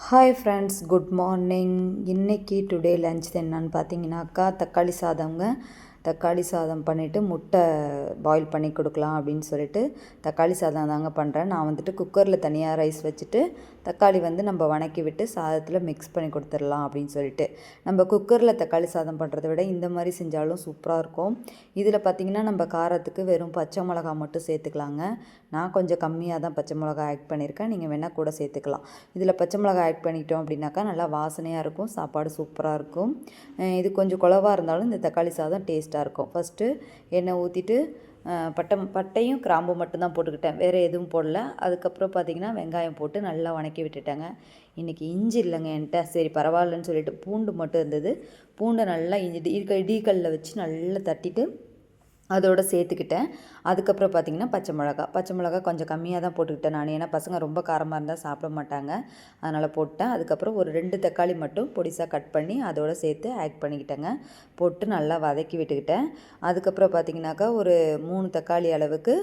Hi friends, good morning. இன்றைக்கி today lunch என்னன்னு பார்த்தீங்கன்னாக்கா தக்காளி சாதம் பண்ணிவிட்டு முட்டை பாயில் பண்ணி கொடுக்கலாம் அப்படின்னு சொல்லிட்டு தக்காளி சாதம் தாங்க பண்ணுறேன். நான் வந்துட்டு குக்கரில் தனியாக ரைஸ் வச்சுட்டு தக்காளி நம்ம வணக்கி விட்டு சாதத்தில் மிக்ஸ் பண்ணி கொடுத்துடலாம் அப்படின்னு சொல்லிட்டு. நம்ம குக்கரில் தக்காளி சாதம் பண்ணுறத விட இந்த மாதிரி செஞ்சாலும் சூப்பராக இருக்கும். இதில் பார்த்திங்கன்னா நம்ம காரத்துக்கு வெறும் பச்சை மிளகா மட்டும் சேர்த்துக்கலாங்க. நான் கொஞ்சம் கம்மியாக தான் பச்சை மிளகா ஆட் பண்ணியிருக்கேன். நீங்கள் வேணால் கூட சேர்த்துக்கலாம். இதில் பச்சை மிளகா ஆட் பண்ணிட்டோம் அப்படின்னாக்கா நல்லா வாசனையாக இருக்கும், சாப்பாடு சூப்பராக இருக்கும். இது கொஞ்சம் குழவாக இருந்தாலும் இந்த தக்காளி சாதம் டேஸ்ட்டாக இருக்கும். ஃபஸ்ட்டு எண்ணெய் ஊற்றிட்டு பட்டையும் கிராம்பு மட்டும்தான் போட்டுக்கிட்டேன், வேறு எதுவும் போடல. அதுக்கப்புறம் பார்த்திங்கன்னா வெங்காயம் போட்டு நல்லா வணக்கி விட்டுட்டேங்க. இன்றைக்கி இஞ்சி இல்லைங்க என்கிட்ட, சரி பரவாயில்லன்னு சொல்லிட்டு பூண்டு மட்டும் இருந்தது. பூண்டை நல்லா இடிகல்லில் வச்சு நல்லா தட்டிட்டு அதோடு சேர்த்துக்கிட்டேன். அதுக்கப்புறம் பார்த்திங்கன்னா பச்சை மிளகா கொஞ்சம் கம்மியாக தான் போட்டுக்கிட்டேன் நான், ஏன்னா பசங்க ரொம்ப காரமாக இருந்தால் சாப்பிட மாட்டாங்க, அதனால் போட்டேன். அதுக்கப்புறம் ஒரு 2 தக்காளி மட்டும் பொடிசாக கட் பண்ணி அதோடு சேர்த்து ஆட் பண்ணிக்கிட்டேங்க. போட்டு நல்லா வதக்கி விட்டுக்கிட்டேன். அதுக்கப்புறம் பார்த்திங்கனாக்கா ஒரு 3 தக்காளி அளவுக்கு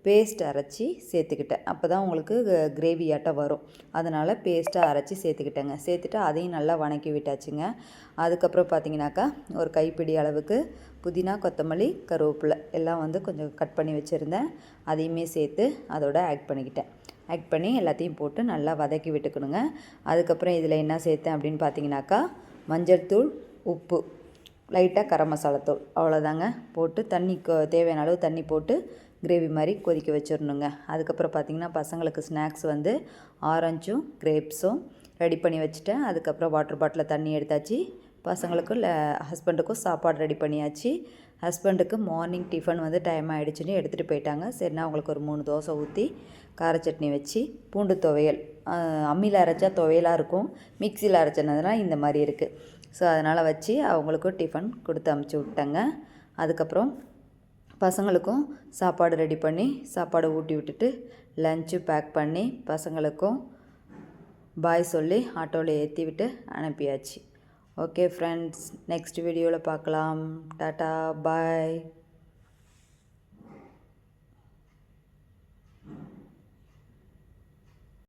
பேஸ்ட் அரைச்சி சேர்த்துக்கிட்டேன். அப்போ தான் உங்களுக்கு கிரேவியாட்டம் வரும், அதனால் பேஸ்ட்டாக அரைச்சி சேர்த்துக்கிட்டேங்க. சேர்த்துட்டு அதையும் நல்லா வணக்கி விட்டாச்சுங்க. அதுக்கப்புறம் பார்த்திங்கனாக்கா ஒரு கைப்பிடி அளவுக்கு புதினா, கொத்தமல்லி, கருவேப்பிலை எல்லாம் கொஞ்சம் கட் பண்ணி வச்சுருந்தேன். அதையுமே சேர்த்து அதோட ஆட் பண்ணிக்கிட்டேன். ஆட் பண்ணி எல்லாத்தையும் போட்டு நல்லா வதக்கி விட்டுக்கணுங்க. அதுக்கப்புறம் இதில் என்ன சேர்த்தேன் அப்படின்னு பார்த்தீங்கன்னாக்கா மஞ்சள் தூள், உப்பு, லைட்டாக கரம் மசாலாத்தூள், அவ்வளோதாங்க. போட்டு தேவையான அளவு தண்ணி போட்டு கிரேவி மாதிரி கொதிக்க வச்சிடணுங்க. அதுக்கப்புறம் பார்த்திங்கன்னா பசங்களுக்கு ஸ்நாக்ஸ் ஆரஞ்சும் கிரேப்ஸும் ரெடி பண்ணி வச்சுட்டேன். அதுக்கப்புறம் வாட்டர் பாட்டிலில் தண்ணி எடுத்தாச்சு. பசங்களுக்கும் ஹஸ்பண்டுக்கும் சாப்பாடு ரெடி பண்ணியாச்சு. ஹஸ்பண்டுக்கு மார்னிங் டிஃபன் டைம் ஆகிடுச்சின்னு எடுத்துகிட்டு போயிட்டாங்க. சரினா அவங்களுக்கு ஒரு 3 தோசை ஊற்றி கார சட்னி வச்சு பூண்டு துவையல், அம்மியில் அரைச்சா துவையலாக இருக்கும், மிக்சியில் அரைச்சதுனால இந்த மாதிரி இருக்குது. ஸோ அதனால் வச்சு அவங்களுக்கும் டிஃபன் கொடுத்து அமுச்சு விட்டேங்க. அதுக்கப்புறம் பசங்களுக்கும் சாப்பாடு ரெடி பண்ணி சாப்பாடு ஊட்டி விட்டுட்டு லஞ்சு பேக் பண்ணி பசங்களுக்கும் பாய் சொல்லி ஆட்டோவில் ஏற்றி விட்டு அனுப்பியாச்சு. ஓகே ஃப்ரெண்ட்ஸ், நெக்ஸ்ட் வீடியோவில் பார்க்கலாம். டாட்டா, பாய்.